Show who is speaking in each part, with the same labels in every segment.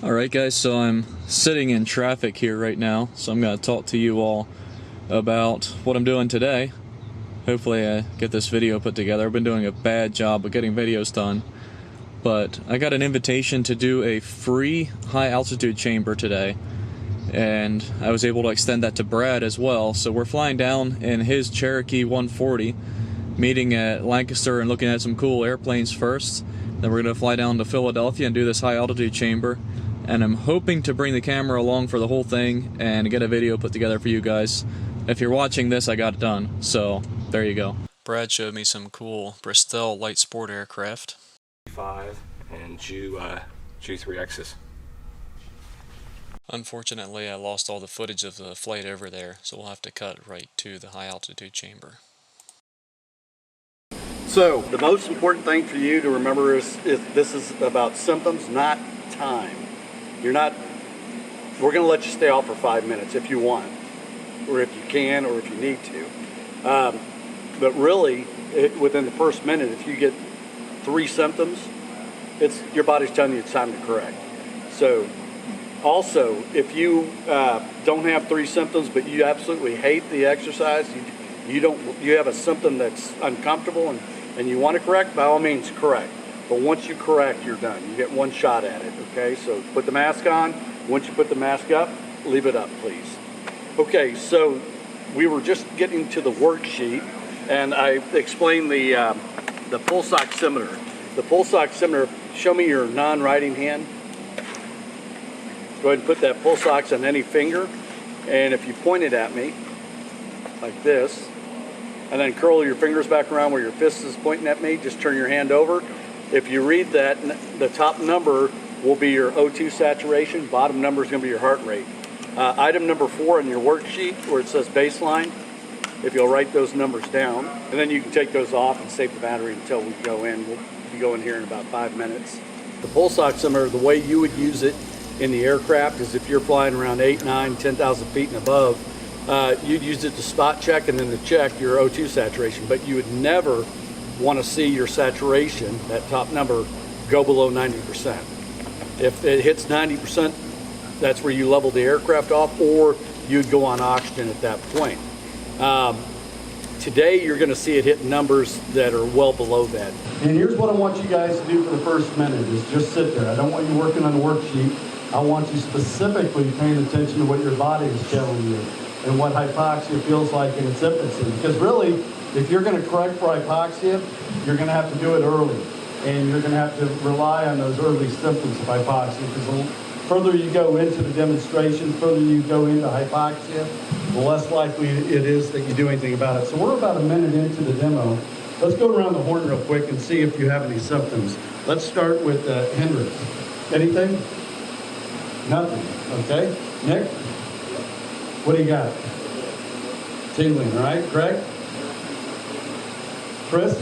Speaker 1: Alright guys, so I'm sitting in traffic here right now, so I'm going to talk to you all about what I'm doing today. Hopefully I get this video put together. I've been doing a bad job of getting videos done, but I got an invitation to do a free high altitude chamber today, and I was able to extend that to Brad as well. So we're flying down in his Cherokee 140, meeting at Lancaster and looking at some cool airplanes first. Then we're going to fly down to Philadelphia and do this high altitude chamber. And I'm hoping to bring the camera along for the whole thing and get a video put together for you guys. If you're watching this, I got it done, so there you go. Brad showed me some cool Bristol light sport aircraft.
Speaker 2: 5 and Ju-3Xs.
Speaker 1: Unfortunately, I lost all the footage of the flight over there, so we'll have to cut right to the high altitude chamber.
Speaker 3: So, the most important thing for you to remember is this is about symptoms, not time. We're going to let you stay off for 5 minutes if you want, or if you can, or if you need to. But really, within the first minute, if you get 3 symptoms, your body's telling you it's time to correct. So, also, if you don't have 3 symptoms, but you absolutely hate the exercise, you have a symptom that's uncomfortable and you want to correct, by all means correct. But once you correct, you're done. You get one shot at it, okay? So put the mask on. Once you put the mask up, leave it up, please. Okay, so we were just getting to the worksheet, and I explained the pulse oximeter. The pulse oximeter, show me your non-writing hand. Go ahead and put that pulse ox on any finger, and if you point it at me, like this, and then curl your fingers back around where your fist is pointing at me, just turn your hand over. If you read that, the top number will be your O2 saturation, bottom number is going to be your heart rate. Item number 4 in your worksheet where it says baseline, if you'll write those numbers down, and then you can take those off and save the battery until we go in. We'll be going here in about 5 minutes. The pulse oximeter, the way you would use it in the aircraft is if you're flying around 8, 9, 10,000 feet and above, you'd use it to spot check and then to check your O2 saturation, but you would never want to see your saturation, that top number, go below 90%. If it hits 90%, that's where you level the aircraft off, or you'd go on oxygen at that point. Today, you're going to see it hit numbers that are well below that.
Speaker 4: And here's what I want you guys to do for the first minute, is just sit there. I don't want you working on the worksheet. I want you specifically paying attention to what your body is telling you and what hypoxia feels like in its infancy. Because really, if you're going to correct for hypoxia, you're going to have to do it early. And you're going to have to rely on those early symptoms of hypoxia. Because the further you go into the demonstration, the further you go into hypoxia, the less likely it is that you do anything about it. So we're about a minute into the demo. Let's go around the horn real quick and see if you have any symptoms. Let's start with Hendricks. Anything? Nothing. Okay. Nick? What do you got? Tingling, all right. Greg? Chris?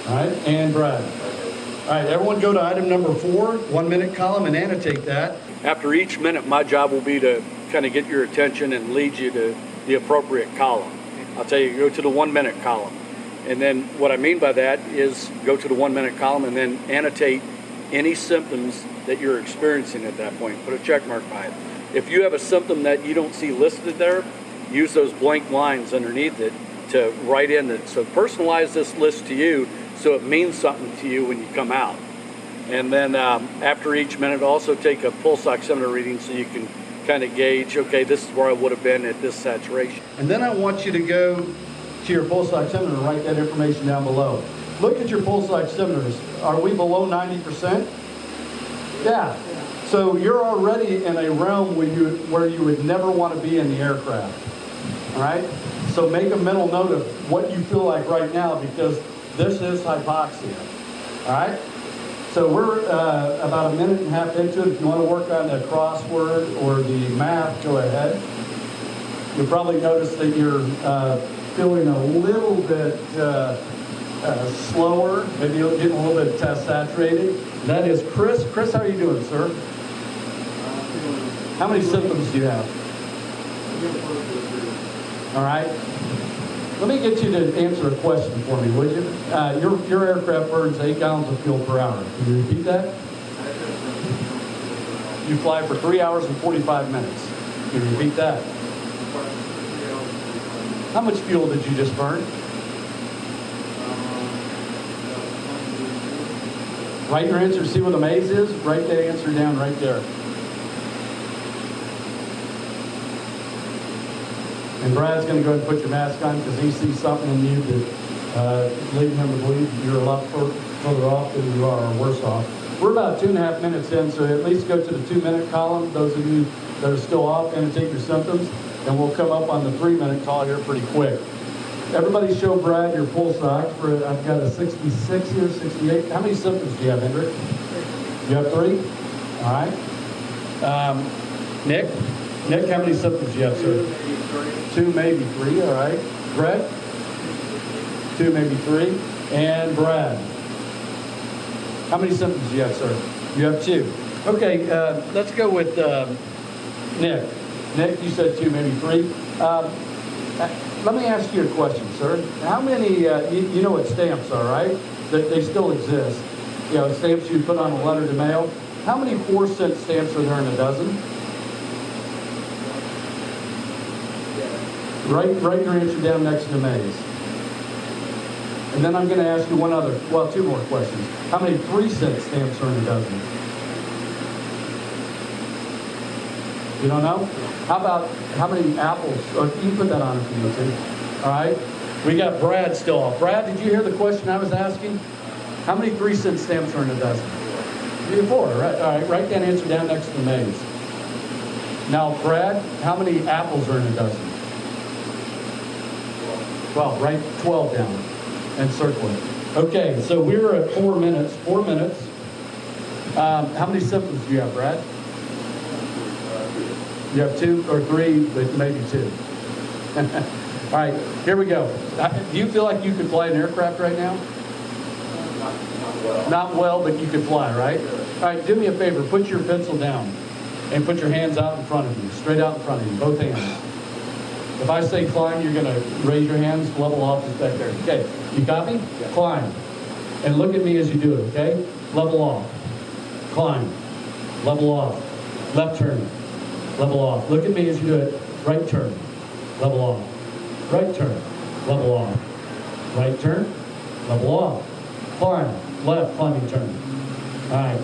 Speaker 4: All right, and Brad. All right, everyone go to item number 4, 1 minute column, and annotate that.
Speaker 3: After each minute, my job will be to kind of get your attention and lead you to the appropriate column. I'll tell you, go to the 1 minute column. And then what I mean by that is go to the 1 minute column and then annotate any symptoms that you're experiencing at that point. Put a check mark by it. If you have a symptom that you don't see listed there, use those blank lines underneath it to write in it. So personalize this list to you so it means something to you when you come out. And then after each minute, also take a pulse oximeter reading so you can kind of gauge, okay, this is where I would have been at this saturation.
Speaker 4: And then I want you to go to your pulse oximeter and write that information down below. Look at your pulse oximeters. Are we below 90%? Yeah. So you're already in a realm where you would never want to be in the aircraft. All right? So make a mental note of what you feel like right now, because this is hypoxia. All right? So we're about a minute and a half into it. If you want to work on the crossword or the math, go ahead. You'll probably notice that you're feeling a little bit slower, maybe you're getting a little bit saturated. That is Chris. Chris, how are you doing, sir? How many symptoms do you have? All right. Let me get you to answer a question for me, would you? Your aircraft burns 8 gallons of fuel per hour. Can you repeat that? You fly for 3 hours and 45 minutes. Can you repeat that? How much fuel did you just burn? Write your answer, see what the maze is. Write that answer down right there. And Brad's going to go ahead and put your mask on because he sees something in you that leading him to believe you're a lot further off than you are, or worse off. We're about 2.5 minutes in, so at least go to the 2-minute column, those of you that are still off, and take your symptoms, and we'll come up on the 3-minute call here pretty quick. Everybody show Brad your pulse ox. I've got a 66 here, 68. How many symptoms do you have, Hendrik? You have 3? All right. Nick, how many symptoms do you have, sir? 2, maybe 3, all right. Brett? 2, maybe 3. And Brad? How many symptoms do you have, sir? You have 2. Okay, let's go with Nick. Nick, you said 2, maybe 3. Let me ask you a question, sir. How many, you know what stamps are, right? They still exist. You know, stamps you put on a letter to mail. How many 4-cent stamps are there in a dozen? Write your answer down next to the maze. And then I'm going to ask you 2 more questions. How many 3-cent stamps are in a dozen? You don't know? How about how many apples? Or you can put that on if you need to. All right. We got Brad still off. Brad, did you hear the question I was asking? How many 3-cent stamps are in a dozen? 4, right? All right. Write that answer down next to the maze. Now, Brad, how many apples are in a dozen? 12. Write 12 down and circle it. Okay, so we were at 4 minutes. 4 minutes. How many symptoms do you have, Brad? You have 2 or 3, but maybe 2. All right, here we go. Do you feel like you could fly an aircraft right now? Not well, but you could fly, right? All right, do me a favor. Put your pencil down and put your hands out in front of you, straight out in front of you, both hands. If I say climb, you're going to raise your hands, level off is back there. Okay, you copy? Yeah. Climb. And look at me as you do it, okay? Level off. Climb. Level off. Left turn. Level off. Look at me as you do it. Right turn. Level off. Right turn. Level off. Right turn. Level off. Climb. Left climbing turn. All right.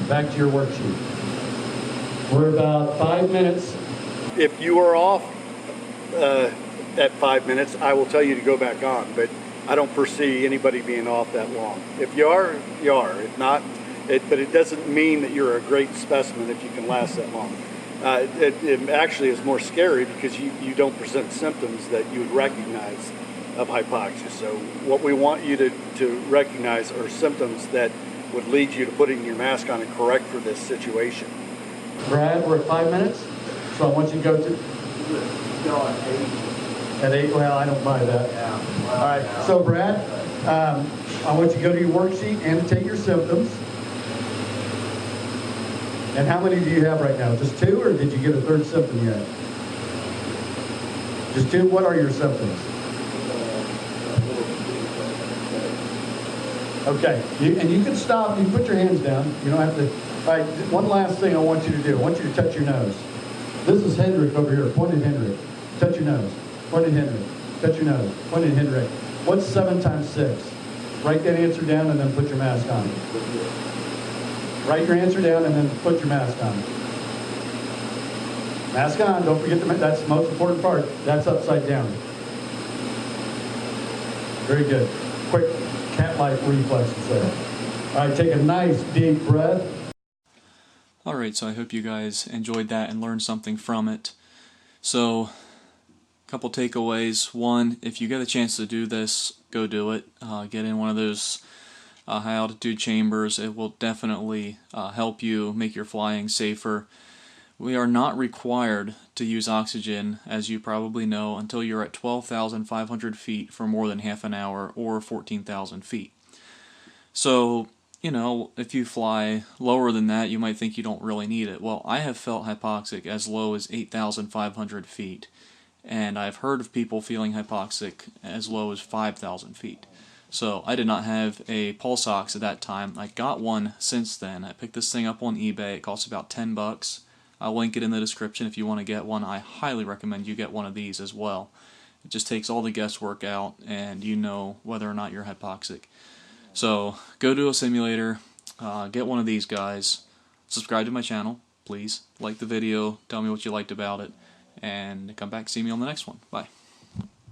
Speaker 4: Back to your worksheet. We're about 5 minutes.
Speaker 3: If you are off at 5 minutes, I will tell you to go back on, but I don't foresee anybody being off that long. If you are, you are. If not, but it doesn't mean that you're a great specimen if you can last that long. It actually is more scary because you don't present symptoms that you would recognize of hypoxia. So what we want you to recognize are symptoms that would lead you to putting your mask on and correct for this situation.
Speaker 4: Brad, we're at 5 minutes, so I want you to go to... At 8? Well, I don't buy that. Yeah. All right, so Brad, I want you to go to your worksheet, annotate your symptoms. And how many do you have right now? Just 2, or did you get a 3rd symptom yet? Just 2? What are your symptoms? Okay, and you can stop, you put your hands down. You don't have to. All right, one last thing I want you to do. I want you to touch your nose. This is Hendrik over here. Point at Hendrik. Touch your nose. Point at Hendrik. Touch your nose. Point at Hendrik. What's 7 times 6? Write that answer down and then put your mask on. Write your answer down and then put your mask on. Mask on. Don't forget that's the most important part. That's upside down. Very good. Quick cat-like reflexes there. All right, take a nice deep breath.
Speaker 1: Alright, so I hope you guys enjoyed that and learned something from it. So, a couple takeaways. One, if you get a chance to do this, go do it. Get in one of those high altitude chambers. It will definitely help you make your flying safer. We are not required to use oxygen, as you probably know, until you're at 12,500 feet for more than half an hour, or 14,000 feet. So, you know, if you fly lower than that, you might think you don't really need it. Well, I have felt hypoxic as low as 8,500 feet, and I've heard of people feeling hypoxic as low as 5,000 feet. So I did not have a pulse ox at that time. I got one since then. I picked this thing up on eBay. It costs about $10. I'll link it in the description if you want to get one. I highly recommend you get one of these as well. It just takes all the guesswork out, and you know whether or not you're hypoxic. So go to a simulator, get one of these guys, subscribe to my channel, please, like the video, tell me what you liked about it, and come back and see me on the next one. Bye.